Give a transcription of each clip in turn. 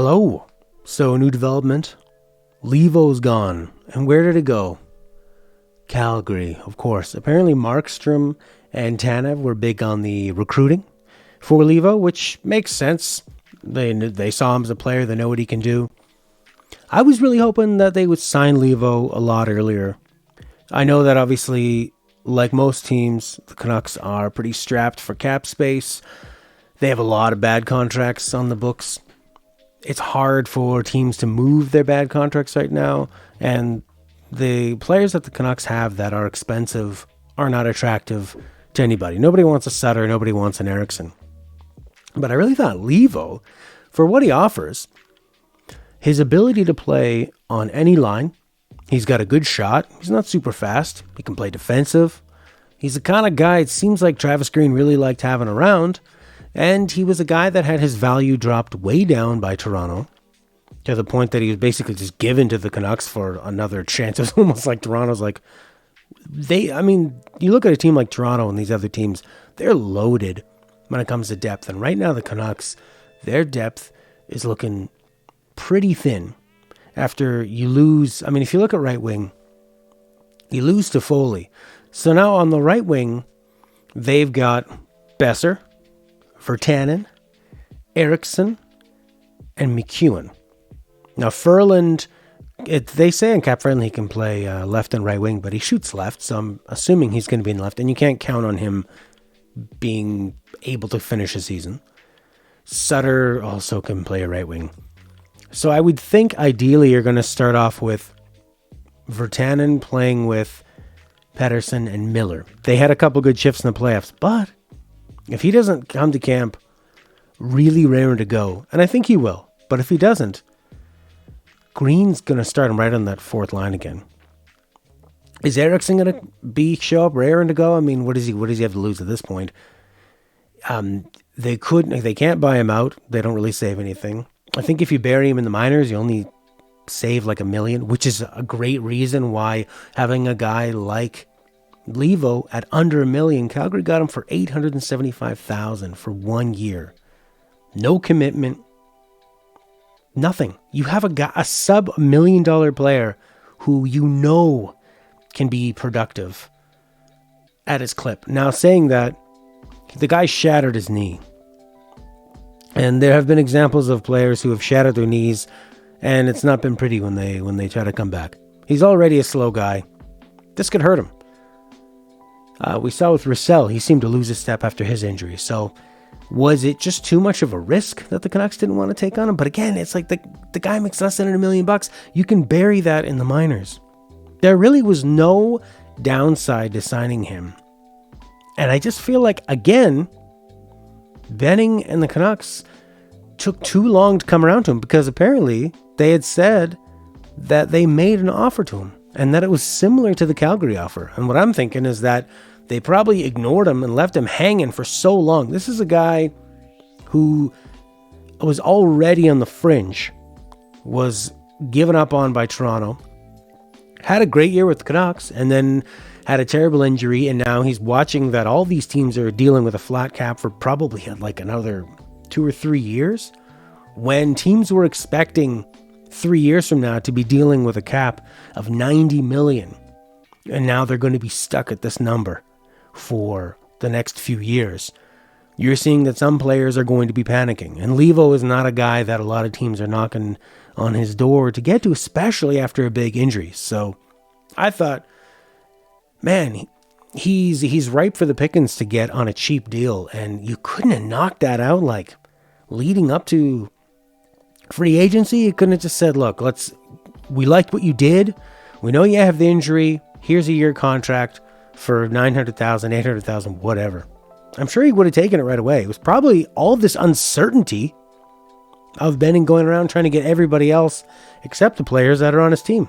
Hello. So, new development. Leivo's gone. And where did it go? Calgary, of course. Apparently Markstrom and Tanev were big on the recruiting for Leivo, which makes sense. They saw him as a player. They know what he can do. I was really hoping that they would sign Leivo a lot earlier. I know that obviously, like most teams, the Canucks are pretty strapped for cap space. They have a lot of bad contracts on the books. It's hard for teams to move their bad contracts right now, and the players that the Canucks have that are expensive are not attractive to anybody. Nobody wants a Sutter, nobody wants an Eriksson. But I really thought Leivo, for what he offers, his ability to play on any line, he's got a good shot, he's not super fast, he can play defensive, he's the kind of guy it seems like Travis Green really liked having around. And he was a guy that had his value dropped way down by Toronto to the point that he was basically just given to the Canucks for another chance. It was almost like Toronto's like, you look at a team like Toronto and these other teams, they're loaded when it comes to depth. And right now the Canucks, their depth is looking pretty thin after you lose. I mean, if you look at right wing, you lose to Foley. So now on the right wing, they've got Besser, Virtanen, Eriksson, and McEwen. Now, Ferland, they say in Cap Friendly he can play left and right wing, but he shoots left, so I'm assuming he's going to be in left, and you can't count on him being able to finish a season. Sutter also can play a right wing. So I would think ideally you're going to start off with Virtanen playing with Pettersson and Miller. They had a couple good shifts in the playoffs, but if he doesn't come to camp really raring to go, and I think he will, but if he doesn't, Green's going to start him right on that fourth line again. Is Eriksson going to show up raring to go? I mean, what does he have to lose at this point? They can't buy him out. They don't really save anything. I think if you bury him in the minors, you only save like $1 million, which is a great reason why having a guy like Leivo at under $1 million. Calgary got him for $875,000 for 1 year. No commitment. Nothing. You have a sub $1 million player who you know can be productive at his clip. Now, saying that, the guy shattered his knee. And there have been examples of players who have shattered their knees, and it's not been pretty when they try to come back. He's already a slow guy. This could hurt him. We saw with Russell, he seemed to lose a step after his injury. So was it just too much of a risk that the Canucks didn't want to take on him? But again, it's like the guy makes less than $1 million. You can bury that in the minors. There really was no downside to signing him. And I just feel like, again, Benning and the Canucks took too long to come around to him because apparently they had said that they made an offer to him and that it was similar to the Calgary offer. And what I'm thinking is that they probably ignored him and left him hanging for so long. This is a guy who was already on the fringe, was given up on by Toronto, had a great year with the Canucks, and then had a terrible injury, and now he's watching that all these teams are dealing with a flat cap for probably like another 2 or 3 years, when teams were expecting 3 years from now to be dealing with a cap of $90 million. And now they're going to be stuck at this number for the next few years. You're seeing that some players are going to be panicking. And Leivo is not a guy that a lot of teams are knocking on his door to get to, especially after a big injury. So I thought, man, he's ripe for the pickings to get on a cheap deal. And you couldn't have knocked that out like leading up to free agency. You couldn't have just said, look, we liked what you did. We know you have the injury. Here's a year contract for $900,000, $800,000, whatever. I'm sure he would have taken it right away. It was probably all of this uncertainty of Benning going around trying to get everybody else except the players that are on his team.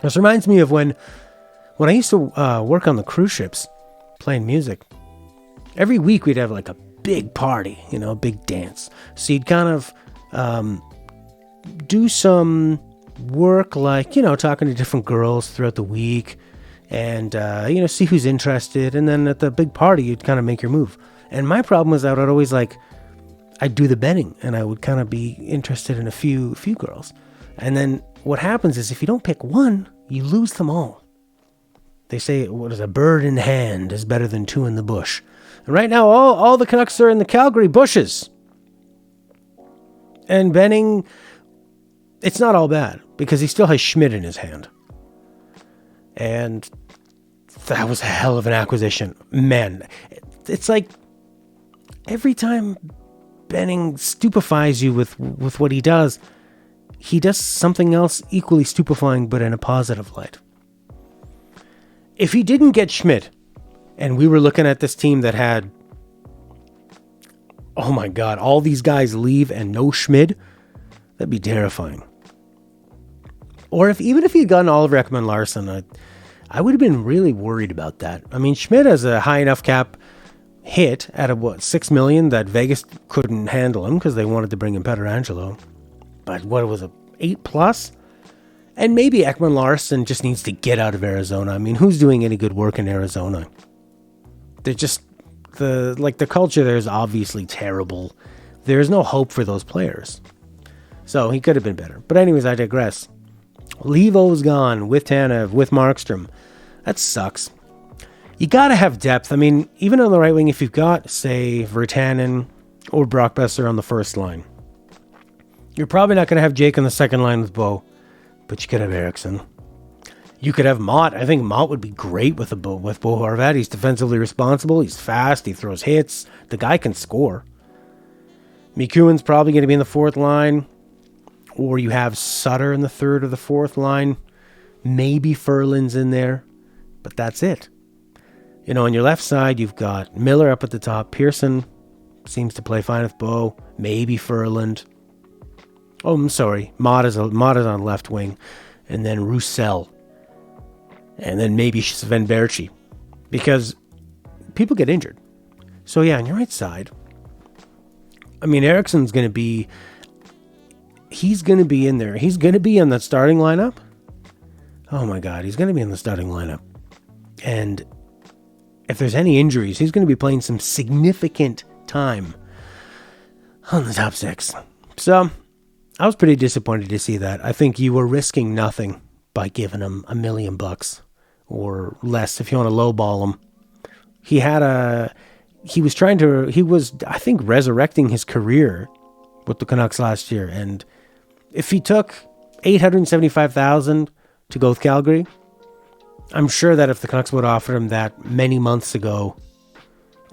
This reminds me of when I used to work on the cruise ships playing music. Every week we'd have like a big party, a big dance. So you'd kind of do some work like, talking to different girls throughout the week and, see who's interested. And then at the big party, you'd kind of make your move. And my problem was I would always I'd do the betting, and I would kind of be interested in a few girls. And then what happens is if you don't pick one, you lose them all. They say, what is a bird in hand is better than two in the bush. And right now, all the Canucks are in the Calgary bushes. And Benning, it's not all bad, because he still has Schmidt in his hand. And that was a hell of an acquisition. Man, it's like every time Benning stupefies you with what he does something else equally stupefying, but in a positive light. If he didn't get Schmidt, and we were looking at this team that had, oh my God, all these guys leave and no Schmidt, that'd be terrifying. Or even if he'd gotten Oliver Ekman-Larsson, I would have been really worried about that. I mean, Schmidt has a high enough cap hit at $6 million that Vegas couldn't handle him because they wanted to bring in Pietrangelo. But what was it, 8+? And maybe Ekman-Larsson just needs to get out of Arizona. I mean, who's doing any good work in Arizona? They're just, the culture there is obviously terrible. There's no hope for those players. So he could have been better. But anyways, I digress. Leivo's gone with Tanev, with Markstrom. That sucks. You got to have depth. I mean, even on the right wing, if you've got, say, Virtanen or Brock Besser on the first line, you're probably not going to have Jake on the second line with Bo, but you could have Eriksson. You could have Mott. I think Mott would be great with Bo Horvat. He's defensively responsible. He's fast. He throws hits. The guy can score. McEwen's probably going to be in the fourth line. Or you have Sutter in the third or the fourth line. Maybe Ferland's in there. But that's it. You know, on your left side, you've got Miller up at the top. Pearson seems to play fine with Bo. Maybe Ferland. Oh, I'm sorry. Mott is on left wing. And then Roussel. And then maybe Sven Berchi. Because people get injured. So yeah, on your right side, I mean, Eriksson's going to be... He's going to be in there. He's going to be in that starting lineup. Oh my God, he's going to be in the starting lineup. And if there's any injuries, he's going to be playing some significant time on the top six. So I was pretty disappointed to see that. I think you were risking nothing by giving him $1 million or less if you want to lowball him. He was, I think, resurrecting his career with the Canucks last year. And if he took $875,000 to go with Calgary, I'm sure that if the Canucks would offer him that many months ago,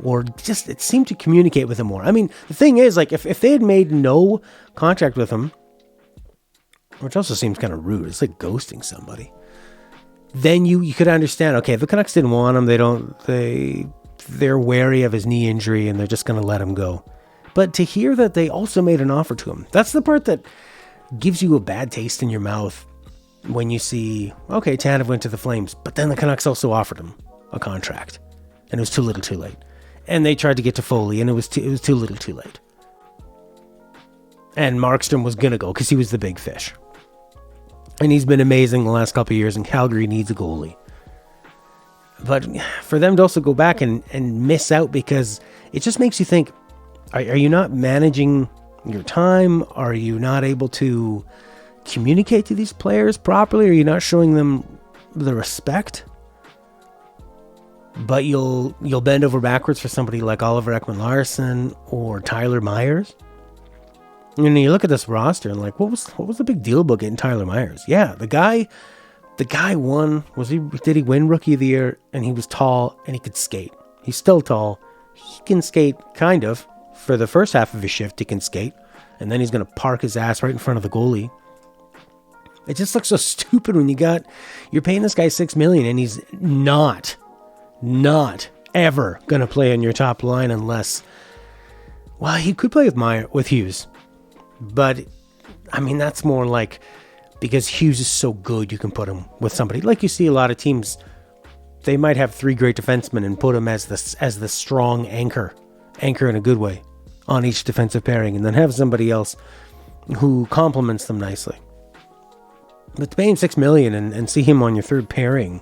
or just it seemed to communicate with him more. I mean, the thing is, like, if they had made no contract with him, which also seems kind of rude, it's like ghosting somebody, then you could understand, okay, if the Canucks didn't want him, they're wary of his knee injury and they're just going to let him go. But to hear that they also made an offer to him, that's the part that gives you a bad taste in your mouth when you see, okay, Tanev went to the Flames, but then the Canucks also offered him a contract, and it was too little too late. And they tried to get to Foley, and it was too little too late. And Markstrom was going to go because he was the big fish. And he's been amazing the last couple of years, and Calgary needs a goalie. But for them to also go back and miss out, because it just makes you think, are you not managing your time? Are you not able to communicate to these players properly? Are you not showing them the respect? But you'll bend over backwards for somebody like Oliver Ekman-Larsson or Tyler Myers. And you look at this roster and like, what was the big deal about getting Tyler Myers? Yeah, the guy won. Did he win Rookie of the Year? And he was tall and he could skate. He's still tall. He can skate, kind of. For the first half of his shift, he can skate. And then he's going to park his ass right in front of the goalie. It just looks so stupid when you're paying this guy $6 million and he's not ever going to play on your top line unless, well, he could play with Hughes. But, I mean, that's more like, because Hughes is so good, you can put him with somebody. Like you see a lot of teams, they might have 3 great defensemen and put him as the strong anchor in a good way on each defensive pairing, and then have somebody else who complements them nicely. But to pay him $6 million and see him on your third pairing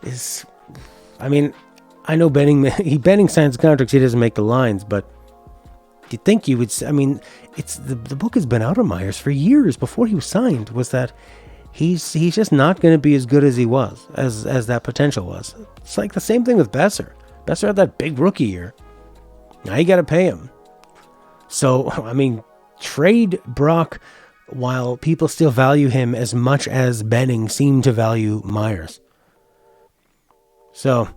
is, I mean, I know Benning signs contracts, he doesn't make the lines, but you'd think you would. I mean, it's the book has been out on Myers for years before he was signed. Was that he's just not going to be as good as he was, as that potential was. It's like the same thing with Besser. Besser had that big rookie year. Now you got to pay him. So I mean, trade Brock while people still value him as much as Benning seemed to value Myers. So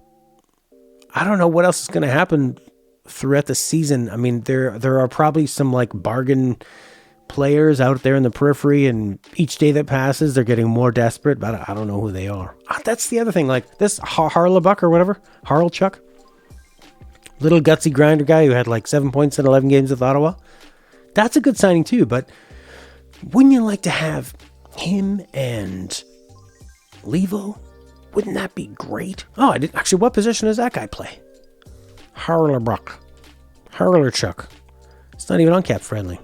I don't know what else is going to happen throughout the season. I mean, there are probably some like bargain players out there in the periphery, and each day that passes, they're getting more desperate, but I don't know who they are. That's the other thing, like this Harlebuck or whatever, Harlechuk, little gutsy grinder guy who had like 7 points in 11 games with Ottawa. That's a good signing too, but wouldn't you like to have him and Leivo? Wouldn't that be great? Oh, I did actually. What position does that guy play? Harlebuck, Harlechuk. It's not even on cap friendly.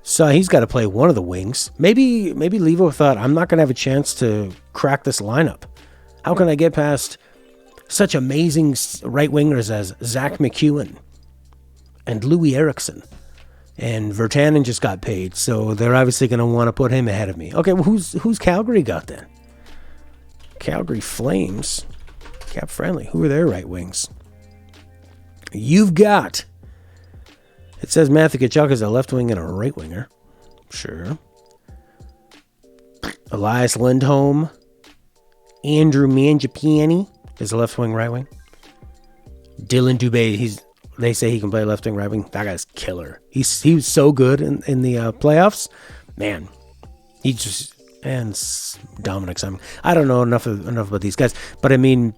So he's got to play one of the wings. Maybe Leivo thought, I'm not going to have a chance to crack this lineup. How can I get past such amazing right wingers as Zach McEwen and Louis Eriksson? And Virtanen just got paid, so they're obviously going to want to put him ahead of me. Okay, well, who's Calgary got then? Calgary Flames, cap friendly. Who are their right wings? You've got. It says Matthew Tkachuk is a left wing and a right winger. Sure. Elias Lindholm, Andrew Mangiapane is a left wing, right wing. Dylan Dubé, they say he can play left wing, right wing. That guy's killer. He was so good in the playoffs. Man, and Dominic Simon. I don't know enough about these guys, but I mean,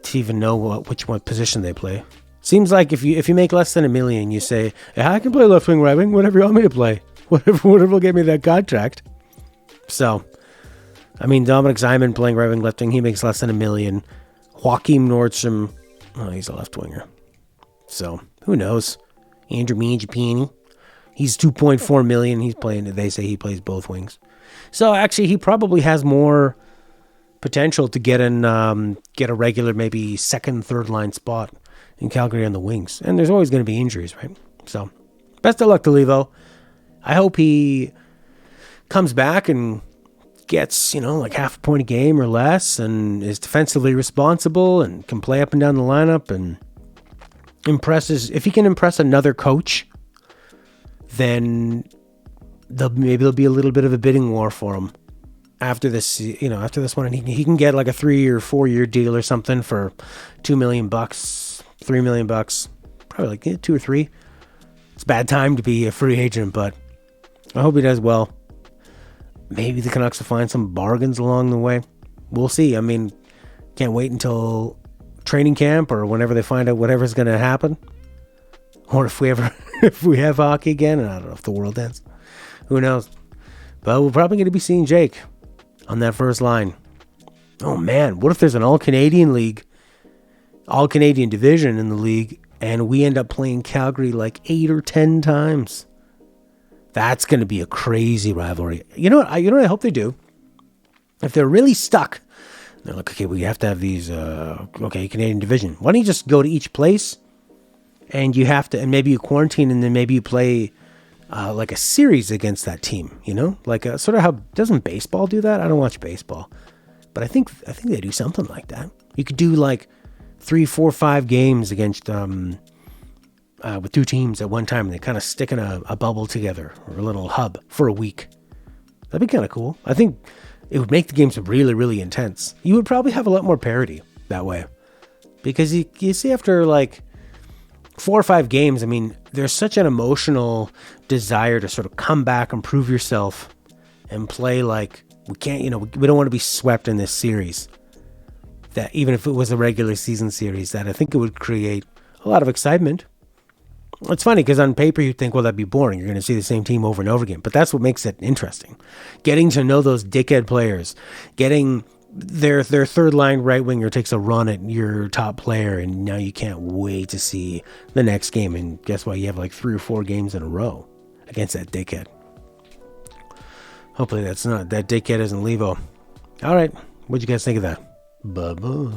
to even know which one position they play. Seems like if you make less than $1 million, you say, I can play left wing, right wing, whatever you want me to play. Whatever will get me that contract. So, I mean, Dominic Simon playing right wing, left wing, he makes less than $1 million. Joachim Nordstrom, he's a left winger. So, who knows? Andrew Mangiapane, he's $2.4 million. He's playing, they say he plays both wings. So, actually, he probably has more potential to get a regular, maybe second, third line spot in Calgary on the wings. And there's always going to be injuries, right? So, best of luck to Leivo. I hope he comes back and gets, like half a point a game or less and is defensively responsible and can play up and down the lineup and impresses. If he can impress another coach, then maybe there'll be a little bit of a bidding war for him after this one, and he can get like a 3 or 4 year deal or something for $2 million, $3 million, probably like 2 or 3. It's a bad time to be a free agent, but I hope he does well. Maybe the Canucks will find some bargains along the way. We'll see. I mean, can't wait until training camp or whenever they find out whatever's going to happen. Or if we have hockey again, and I don't know if the world ends. Who knows? But we're probably going to be seeing Jake on that first line. Oh man, what if there's an all-Canadian league, all-Canadian division in the league, and we end up playing Calgary like 8 or 10 times? That's going to be a crazy rivalry. You know what I hope they do? If they're really stuck, they're like, okay, we have to have these, Canadian division. Why don't you just go to each place and and maybe you quarantine and then maybe you play like a series against that team, like sort of how, doesn't baseball do that? I don't watch baseball, but I think they do something like that. You could do like 3, 4, 5 games against, with 2 teams at one time, and they kind of stick in a bubble together or a little hub for a week. That'd be kind of cool. I think it would make the games really, really intense. You would probably have a lot more parity that way, because you see after like 4 or 5 games, I mean, there's such an emotional desire to sort of come back and prove yourself and play like we can't, we don't want to be swept in this series. That even if it was a regular season series, that I think it would create a lot of excitement. It's funny because on paper you'd think, well, that'd be boring. You're going to see the same team over and over again. But that's what makes it interesting. Getting to know those dickhead players, getting their third line right winger takes a run at your top player, and now you can't wait to see the next game. And guess what? You have like 3 or 4 games in a row against that dickhead. Hopefully that dickhead isn't Leivo. All right. What'd you guys think of that? Bye-bye.